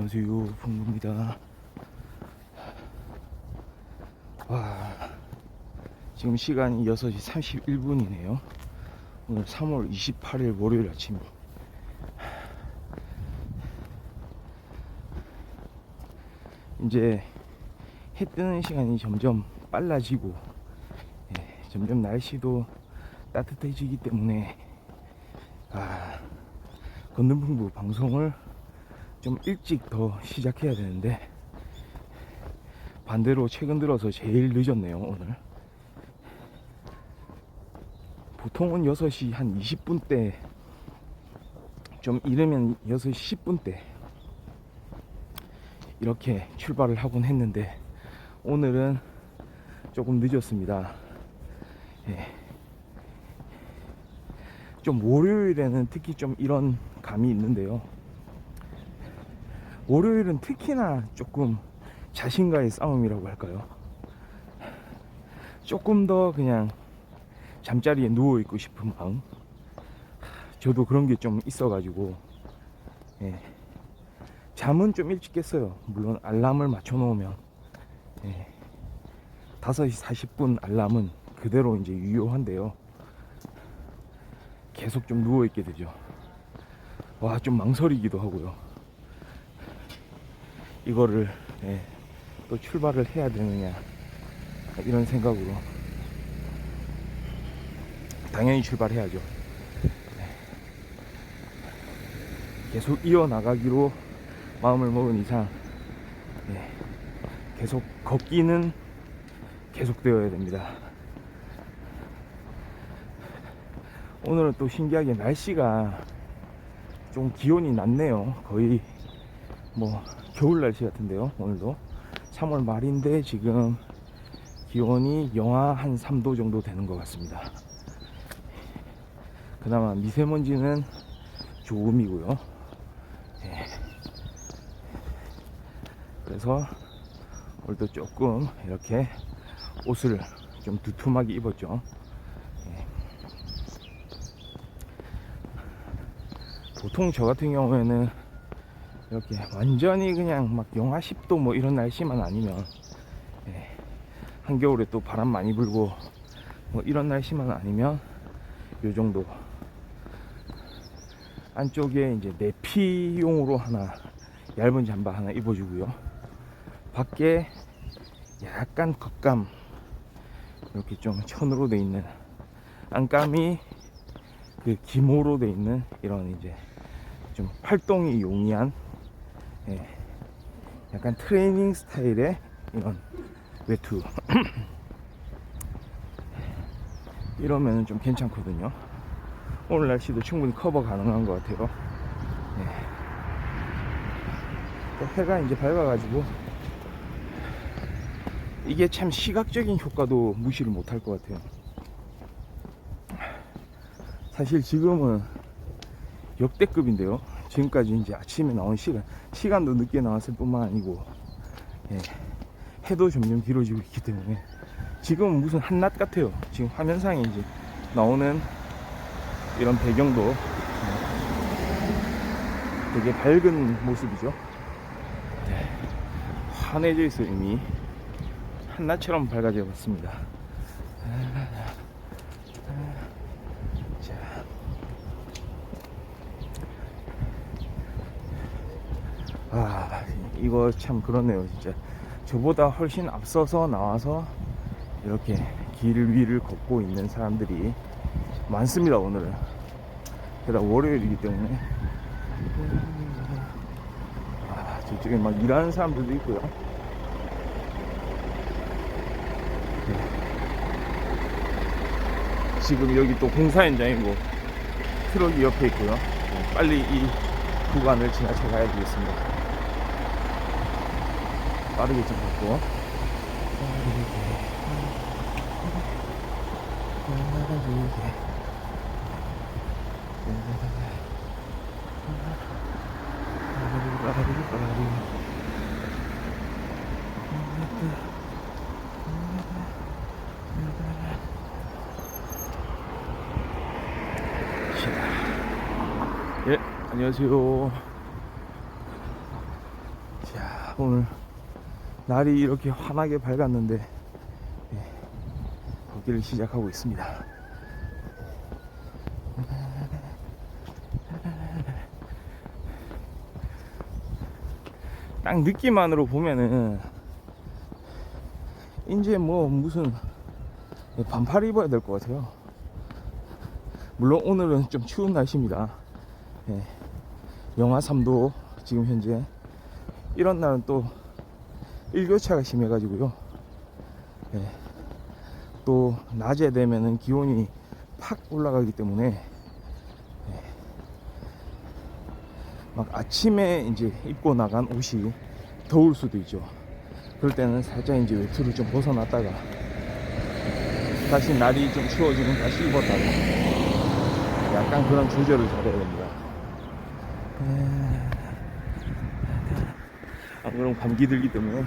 안녕하세요, 풍구입니다. 와, 지금 시간이 6시 31분이네요. 오늘 3월 28일 월요일 아침. 이제 해 뜨는 시간이 점점 빨라지고, 점점 날씨도 따뜻해지기 때문에 건능풍부 방송을 좀 일찍 더 시작해야 되는데, 반대로 최근 들어서 제일 늦었네요. 오늘 보통은 6시 한 20분대, 좀 이르면 6시 10분대 이렇게 출발을 하곤 했는데, 오늘은 조금 늦었습니다. 좀 월요일에는 특히 좀 이런 감이 있는데요. 월요일은 특히나 조금 자신과의 싸움이라고 할까요? 조금 더 그냥 잠자리에 누워있고 싶은 마음. 저도 그런 게 좀 있어가지고, 잠은 좀 일찍 깼어요. 물론 알람을 맞춰놓으면 5시 40분 알람은 그대로 이제 유효한데요. 계속 좀 누워있게 되죠. 와, 좀 망설이기도 하고요. 이거를 또 출발을 해야 되느냐, 이런 생각으로 당연히 출발해야죠. 계속 이어나가기로 마음을 먹은 이상 계속 걷기는 계속되어야 됩니다. 오늘은 또 신기하게 날씨가 좀 기온이 낮네요. 거의 뭐 겨울 날씨 같은데요. 오늘도 3월 말인데 지금 기온이 영하 한 3도 정도 되는 것 같습니다. 그나마 미세먼지는 조금이고요. 그래서 오늘도 조금 이렇게 옷을 좀 두툼하게 입었죠. 보통 저 같은 경우에는 이렇게 완전히 그냥 막 영하 10도 뭐 이런 날씨만 아니면, 한겨울에 또 바람 많이 불고 뭐 이런 날씨만 아니면 요 정도, 안쪽에 이제 내피용으로 하나, 얇은 잠바 하나 입어주고요. 밖에 약간 겉감, 이렇게 좀 천으로 돼 있는, 안감이 그 기모로 돼 있는 이런 이제 좀 활동이 용이한, 약간 트레이닝 스타일의 이런 외투 이러면 좀 괜찮거든요. 오늘 날씨도 충분히 커버 가능한 것 같아요. 또 해가 이제 밝아가지고, 이게 참 시각적인 효과도 무시를 못할 것 같아요. 사실 지금은 역대급인데요. 지금까지 이제 아침에 나온 시간도 늦게 나왔을 뿐만 아니고, 해도 점점 길어지고 있기 때문에 지금은 무슨 한낮 같아요. 지금 화면상에 이제 나오는 이런 배경도 되게 밝은 모습이죠. 환해져 있어요. 이미 한낮처럼 밝아져 봤습니다. 이거 참 그렇네요. 진짜 저보다 훨씬 앞서서 나와서 이렇게 길 위를 걷고 있는 사람들이 많습니다. 오늘은 게다가 월요일이기 때문에. 저쪽에 막 일하는 사람들도 있고요. 지금 여기 또 공사 현장이고 트럭이 옆에 있고요. 빨리 이 구간을 지나쳐 가야 되겠습니다. 빠르게 좀 걷고, 안녕하세요. 오늘 날이 이렇게 환하게 밝았는데 걷기를 시작하고 있습니다. 딱 느낌만으로 보면은 이제 뭐 무슨 반팔 입어야 될 것 같아요. 물론 오늘은 좀 추운 날씨입니다. 영하 3도 지금 현재. 이런 날은 또 일교차가 심해가지고요. 또 낮에 되면은 기온이 팍 올라가기 때문에 막 아침에 이제 입고 나간 옷이 더울 수도 있죠. 그럴 때는 살짝 이제 외투를 좀 벗어놨다가 다시 날이 좀 추워지면 다시 입었다가 약간 그런 조절을 잘해야 됩니다. 안 그러면 감기 들기 때문에.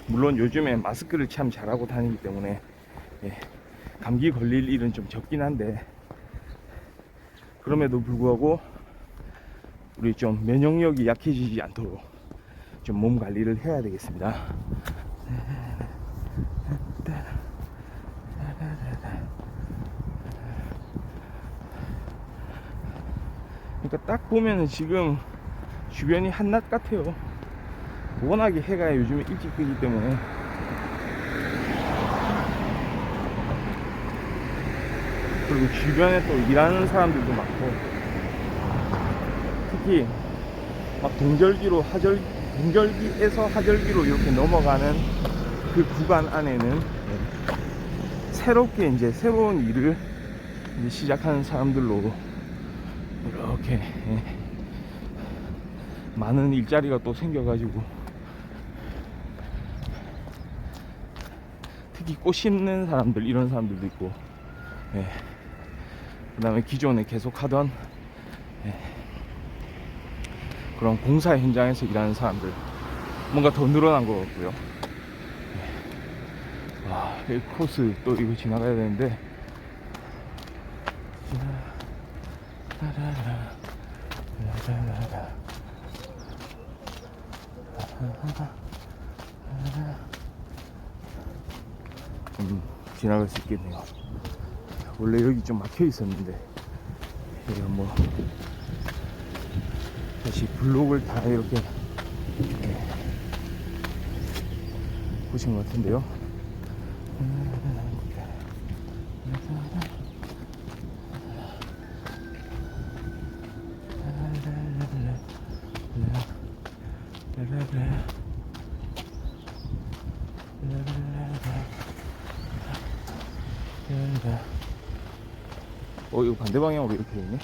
물론 요즘에 마스크를 참 잘하고 다니기 때문에 감기 걸릴 일은 좀 적긴 한데, 그럼에도 불구하고 우리 좀 면역력이 약해지지 않도록 좀 몸 관리를 해야 되겠습니다. 그러니까 딱 보면은 지금 주변이 한낮 같아요. 워낙에 해가 요즘에 일찍 뜨기 때문에. 그리고 주변에 또 일하는 사람들도 많고, 특히 막 동절기에서 하절기로 이렇게 넘어가는 그 구간 안에는 새롭게 이제 새로운 일을 이제 시작하는 사람들로 이렇게 많은 일자리가 또 생겨가지고, 특히 꽃 심는 사람들, 이런 사람들도 있고, 그 다음에 기존에 계속 하던 그런 공사 현장에서 일하는 사람들, 뭔가 더 늘어난 것 같고요. 와, 이 코스 또 이거 지나가야 되는데, 지나갈 수 있겠네요. 원래 여기 좀 막혀 있었는데, 여기가 뭐 다시 블록을 다 이렇게 보신 것 같은데요. 이거 반대 방향으로 이렇게 되네.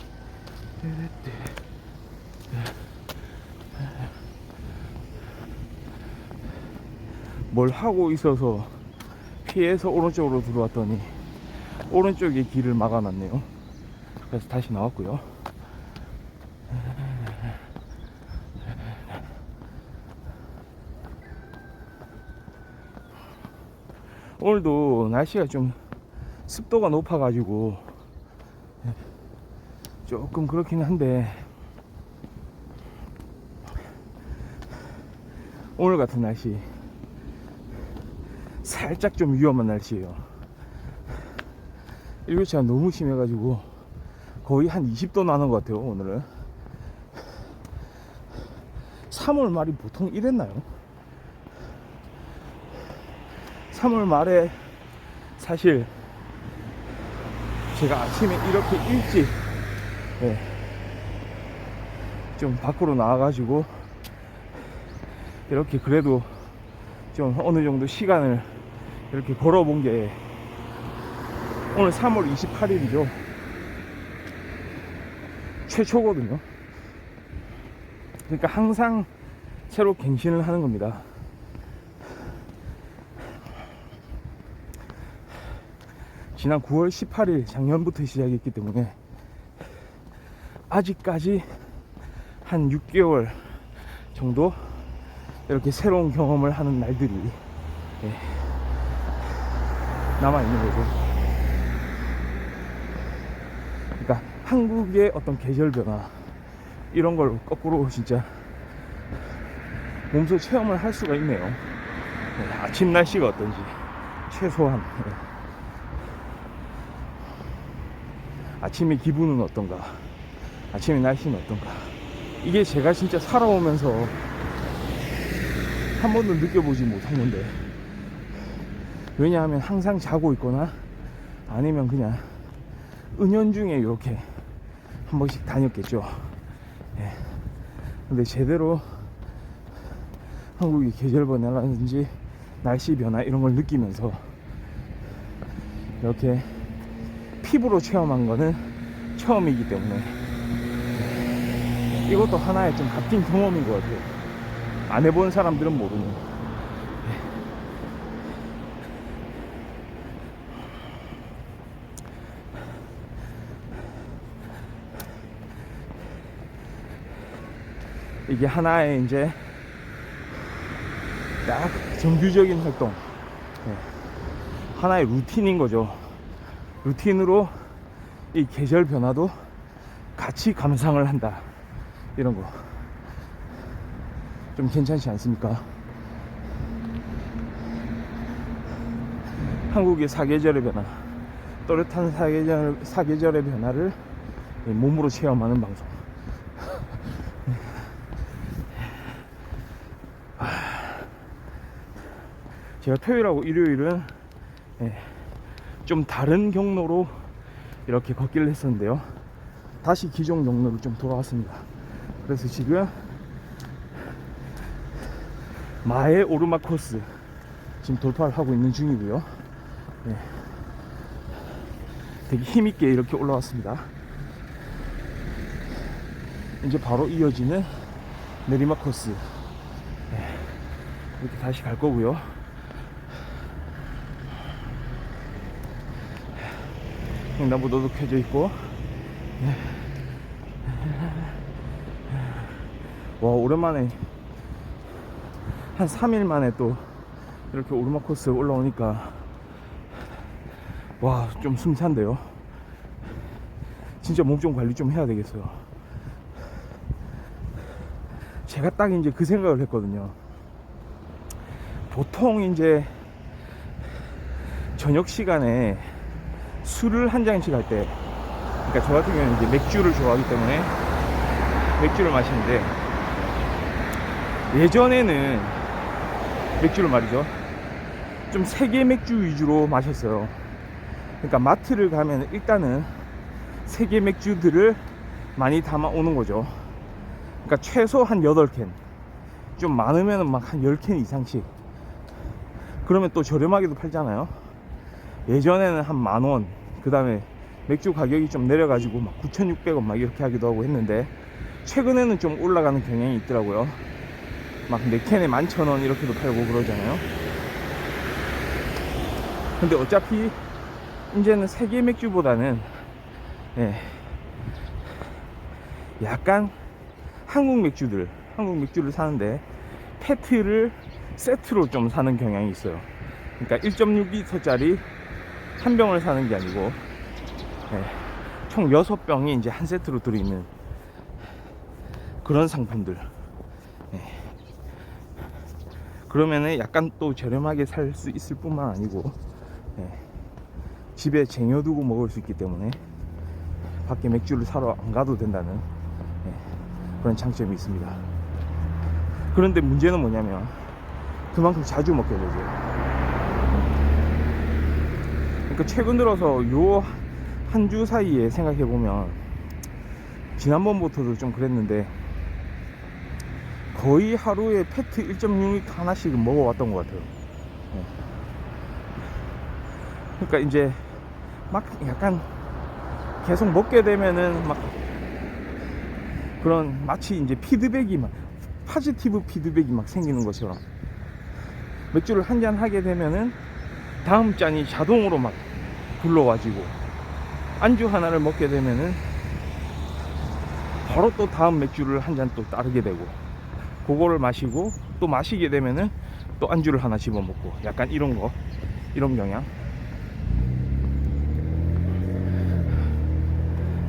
뭘 하고 있어서 피해서 오른쪽으로 들어왔더니 오른쪽에 길을 막아놨네요. 그래서 다시 나왔고요. 오늘도 날씨가 좀 습도가 높아가지고 조금 그렇긴 한데, 오늘 같은 날씨 살짝 좀 위험한 날씨예요. 일교차가 너무 심해가지고 거의 한 20도 나는 것 같아요. 오늘은 3월 말이 보통 이랬나요? 3월 말에 사실 제가 아침에 이렇게 일찍 좀 밖으로 나와가지고 이렇게 그래도 좀 어느 정도 시간을 이렇게 걸어본 게 오늘 3월 28일이죠. 최초거든요. 그러니까 항상 새로 갱신을 하는 겁니다. 지난 9월 18일 작년부터 시작했기 때문에 아직까지 한 6개월 정도 이렇게 새로운 경험을 하는 날들이 남아있는 거죠. 그러니까 한국의 어떤 계절 변화 이런 걸 거꾸로 진짜 몸소 체험을 할 수가 있네요. 네, 아침 날씨가 어떤지 최소한 네. 아침의 기분은 어떤가, 아침의 날씨는 어떤가, 이게 제가 진짜 살아오면서 한 번도 느껴보지 못한 건데, 왜냐하면 항상 자고 있거나 아니면 그냥 은연중에 이렇게 한 번씩 다녔겠죠. 예. 근데 제대로 한국의 계절 변화라든지 날씨 변화 이런 걸 느끼면서 이렇게 피부로 체험한 거는 처음이기 때문에 이것도 하나의 좀 값진 경험인 것 같아요. 안 해본 사람들은 모르는. 이게 하나의 이제 딱 정규적인 활동, 하나의 루틴인 거죠. 루틴으로 이 계절 변화도 같이 감상을 한다, 이런 거 좀 괜찮지 않습니까? 한국의 사계절의 변화, 또렷한 사계절의 변화를 몸으로 체험하는 방송. 제가 토요일하고 일요일은 좀 다른 경로로 이렇게 걷기를 했었는데요, 다시 기존 경로로 좀 돌아왔습니다. 그래서 지금 마에 오르막 코스 지금 돌파를 하고 있는 중이고요. 되게 힘있게 이렇게 올라왔습니다. 이제 바로 이어지는 내리막 코스 이렇게 다시 갈 거고요. 횡단보도도 켜져 있고. 와, 오랜만에 한 3일 만에 또 이렇게 오르막 코스 올라오니까 와, 좀 숨찬데요. 진짜 몸 좀 관리 좀 해야 되겠어요. 제가 딱 이제 그 생각을 했거든요. 보통 이제 저녁 시간에 술을 한 잔씩 할 때, 그러니까 저 같은 경우는 이제 맥주를 좋아하기 때문에 맥주를 마시는데, 예전에는 맥주를 말이죠, 좀 세계 맥주 위주로 마셨어요. 그러니까 마트를 가면 일단은 세계 맥주들을 많이 담아 오는 거죠. 그러니까 최소 한 8캔, 좀 많으면 막 한 10캔 이상씩. 그러면 또 저렴하게도 팔잖아요. 예전에는 한 10,000원, 그 다음에 맥주 가격이 좀 내려가지고 막 9,600원 막 이렇게 하기도 하고 했는데, 최근에는 좀 올라가는 경향이 있더라고요. 막 4캔에 11,000원 이렇게도 팔고 그러잖아요. 근데 어차피 이제는 세계 맥주보다는 약간 한국 맥주를 사는데 페트를 세트로 좀 사는 경향이 있어요. 그러니까 1.6리터짜리 한 병을 사는 게 아니고 총 6병이 이제 한 세트로 들어있는 그런 상품들. 그러면은 약간 또 저렴하게 살 수 있을 뿐만 아니고 집에 쟁여두고 먹을 수 있기 때문에 밖에 맥주를 사러 안 가도 된다는 그런 장점이 있습니다. 그런데 문제는 뭐냐면 그만큼 자주 먹게 되죠. 그러니까 최근 들어서 요 한 주 사이에 생각해보면, 지난번부터도 좀 그랬는데 거의 하루에 페트 1.6리터 하나씩은 먹어왔던 것 같아요. 그러니까 이제 막 약간 계속 먹게 되면은 막 그런 마치 이제 피드백이 막 포지티브 피드백이 막 생기는 것처럼, 맥주를 한 잔 하게 되면은 다음 잔이 자동으로 막 불러와지고, 안주 하나를 먹게 되면은 바로 또 다음 맥주를 한 잔 또 따르게 되고, 그거를 마시고 또 마시게 되면은 또 안주를 하나 집어먹고, 약간 이런 거, 이런 경향.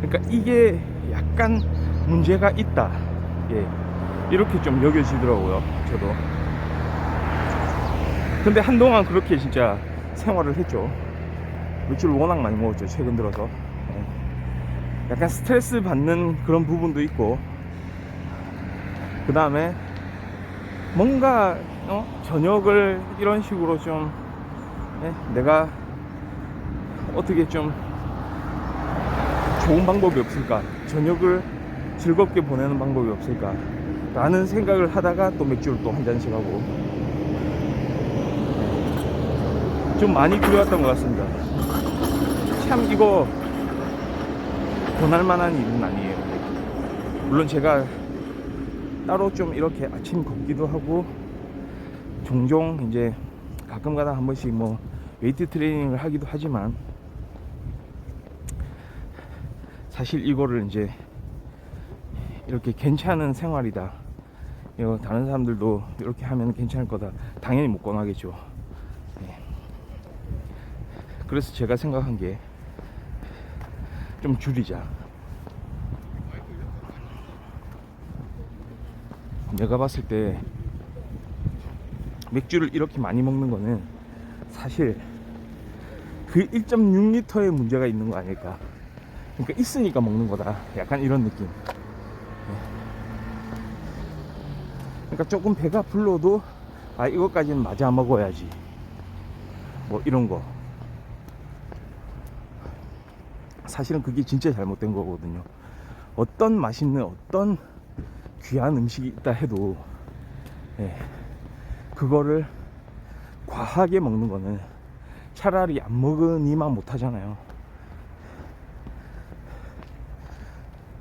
그러니까 그러니까 이게 약간 문제가 있다. 예. 이렇게 좀 여겨지더라고요, 저도. 근데 한동안 그렇게 진짜 생활을 했죠. 맥주를 워낙 많이 먹었죠, 최근 들어서. 예. 약간 스트레스 받는 그런 부분도 있고, 그 다음에 뭔가 저녁을 이런 식으로 좀 내가 어떻게 좀 좋은 방법이 없을까, 저녁을 즐겁게 보내는 방법이 없을까 라는 생각을 하다가 또 맥주를 또 한 잔씩 하고, 좀 많이 그려왔던 것 같습니다. 참 이거 권할 만한 일은 아니에요. 물론 제가 따로 좀 이렇게 아침 걷기도 하고, 종종 이제 가끔가다 한 번씩 뭐 웨이트 트레이닝을 하기도 하지만, 사실 이거를 이제 이렇게 괜찮은 생활이다, 이거 다른 사람들도 이렇게 하면 괜찮을 거다, 당연히 못 권하겠죠. 네. 그래서 제가 생각한 게 좀 줄이자. 내가 봤을 때 맥주를 이렇게 많이 먹는 거는 사실 그 1.6리터의 문제가 있는 거 아닐까. 그러니까 있으니까 먹는 거다, 약간 이런 느낌. 그러니까 조금 배가 불러도 아, 이것까지는 맞아 먹어야지, 뭐 이런 거. 사실은 그게 진짜 잘못된 거거든요. 어떤 맛있는 어떤 귀한 음식이 있다 해도 그거를 과하게 먹는 거는 차라리 안 먹으니만 못하잖아요.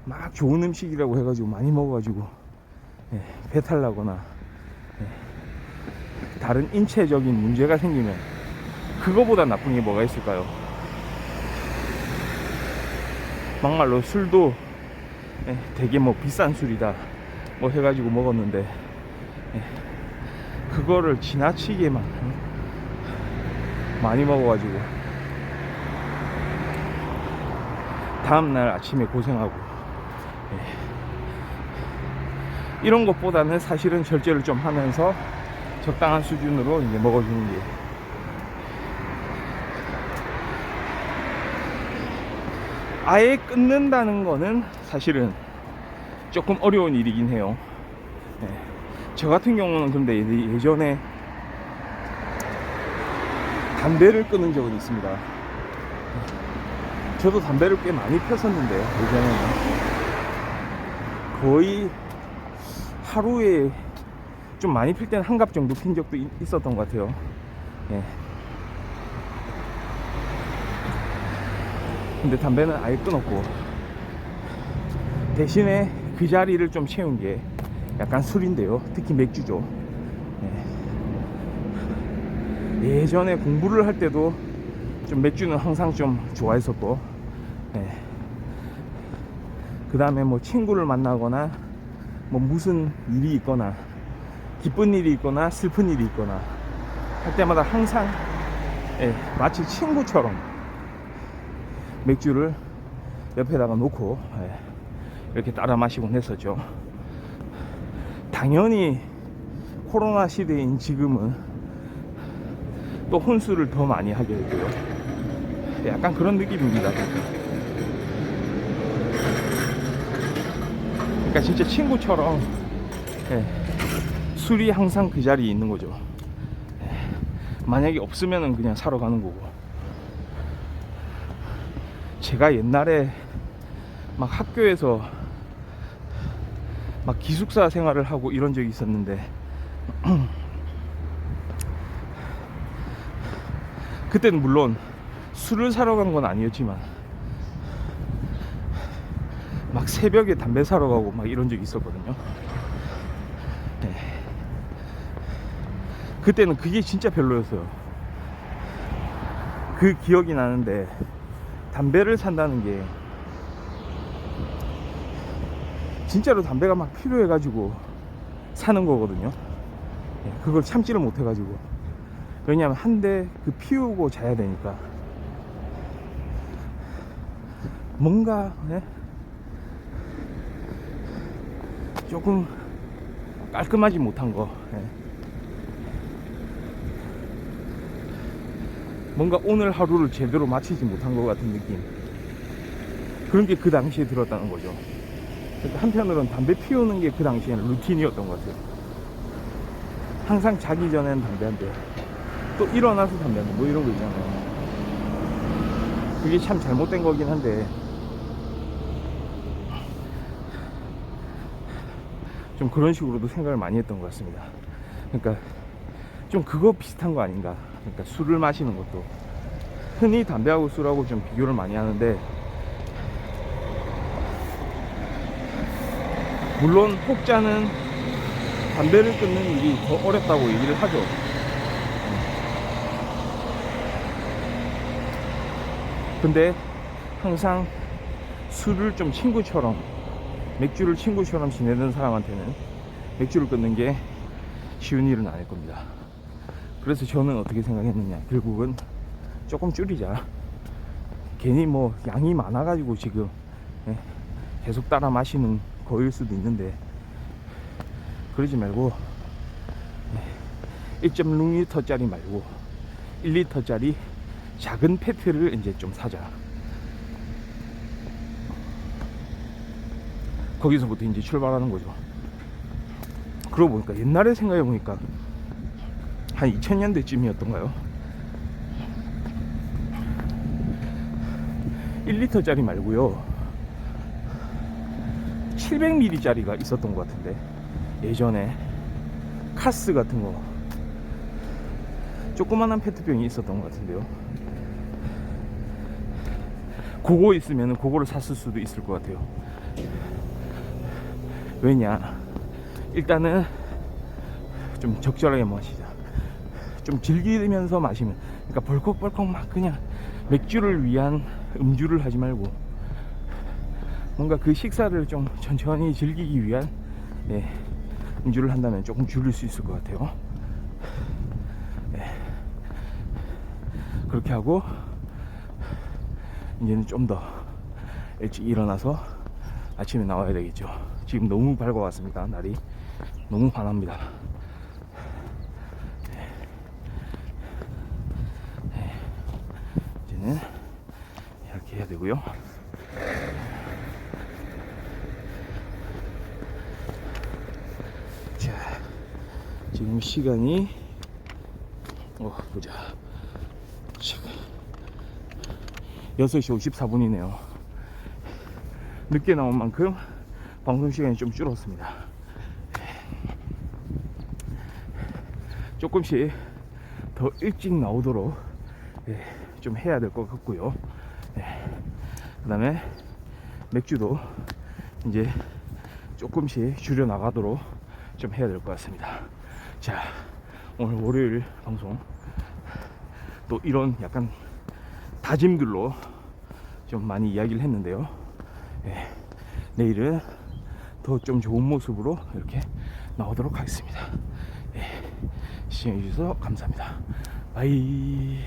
막 좋은 음식이라고 해가지고 많이 먹어가지고 배탈 나거나 다른 인체적인 문제가 생기면 그거보다 나쁜 게 뭐가 있을까요? 막말로 술도 되게 뭐 비싼 술이다 뭐 해가지고 먹었는데 그거를 지나치게만 많이 먹어가지고 다음날 아침에 고생하고, 이런 것보다는 사실은 절제를 좀 하면서 적당한 수준으로 이제 먹어주는 게, 아예 끊는다는 거는 사실은 조금 어려운 일이긴 해요. 저 같은 경우는 근데 예전에 담배를 끊은 적은 있습니다. 저도 담배를 꽤 많이 폈었는데요, 예전에는 거의 하루에 좀 많이 필 때는 한 갑 정도 핀 적도 있었던 것 같아요. 근데 담배는 아예 끊었고, 대신에 그 자리를 좀 채운 게 약간 술인데요, 특히 맥주죠. 예전에 공부를 할 때도 좀 맥주는 항상 좀 좋아했었고, 그 다음에 뭐 친구를 만나거나 뭐 무슨 일이 있거나 기쁜 일이 있거나 슬픈 일이 있거나 할 때마다 항상 마치 친구처럼 맥주를 옆에다가 놓고 이렇게 따라 마시곤 했었죠. 당연히 코로나 시대인 지금은 또 혼술을 더 많이 하게 되고요. 약간 그런 느낌입니다. 그러니까 진짜 친구처럼 술이 항상 그 자리에 있는 거죠. 만약에 없으면은 그냥 사러 가는 거고. 제가 옛날에 막 학교에서 막 기숙사 생활을 하고 이런 적이 있었는데 그때는 물론 술을 사러 간 건 아니었지만 막 새벽에 담배 사러 가고 막 이런 적이 있었거든요. 그때는 그게 진짜 별로였어요. 그 기억이 나는데, 담배를 산다는 게 진짜로 담배가 막 필요해가지고 사는 거거든요. 그걸 참지를 못해가지고. 왜냐하면 한 대 그 피우고 자야 되니까 뭔가 조금 깔끔하지 못한 거. 예. 뭔가 오늘 하루를 제대로 마치지 못한 것 같은 느낌. 그런 게 그 당시에 들었다는 거죠. 그러니까 한편으로는 담배 피우는 게 그 당시에는 루틴이었던 것 같아요. 항상 자기 전에는 담배 한 대, 또 일어나서 담배 한 대, 뭐 이런 거 있잖아요. 그게 참 잘못된 거긴 한데, 좀 그런 식으로도 생각을 많이 했던 것 같습니다. 그러니까 좀 그거 비슷한 거 아닌가. 그러니까 술을 마시는 것도 흔히 담배하고 술하고 좀 비교를 많이 하는데, 물론 혹자는 담배를 끊는 일이 더 어렵다고 얘기를 하죠. 근데 항상 술을 좀 친구처럼, 맥주를 친구처럼 지내는 사람한테는 맥주를 끊는 게 쉬운 일은 아닐 겁니다. 그래서 저는 어떻게 생각했느냐, 결국은 조금 줄이자. 괜히 뭐 양이 많아가지고 지금 계속 따라 마시는 거일 수도 있는데, 그러지 말고 1.6리터짜리 말고 1리터짜리 작은 페트를 이제 좀 사자. 거기서부터 이제 출발하는 거죠. 그러고 보니까 옛날에 생각해 보니까 한 2000년대쯤이었던가요? 1리터짜리 말고요, 700ml짜리가 있었던 것 같은데, 예전에 카스 같은 거 조그만한 페트병이 있었던 것 같은데요. 그거 있으면 그거를 샀을 수도 있을 것 같아요. 왜냐, 일단은 좀 적절하게 마시자. 좀 즐기면서 마시면, 그러니까 벌컥벌컥 막 그냥 맥주를 위한 음주를 하지 말고, 뭔가 그 식사를 좀 천천히 즐기기 위한 음주를 한다면 조금 줄일 수 있을 것 같아요. 그렇게 하고 이제는 좀 더 일찍 일어나서 아침에 나와야 되겠죠. 지금 너무 밝아왔습니다. 날이 너무 환합니다. 이제는 이렇게 해야 되고요. 자, 지금 시간이 보자. 6시 54분이네요. 늦게 나온 만큼 방송 시간이 좀 줄었습니다. 조금씩 더 일찍 나오도록 좀 해야 될 것 같고요. 그 다음에 맥주도 이제 조금씩 줄여 나가도록 좀 해야 될 것 같습니다. 자, 오늘 월요일 방송 또 이런 약간 다짐들로 좀 많이 이야기를 했는데요. 내일은 더 좀 좋은 모습으로 이렇게 나오도록 하겠습니다. 시청해 주셔서 감사합니다. 바이.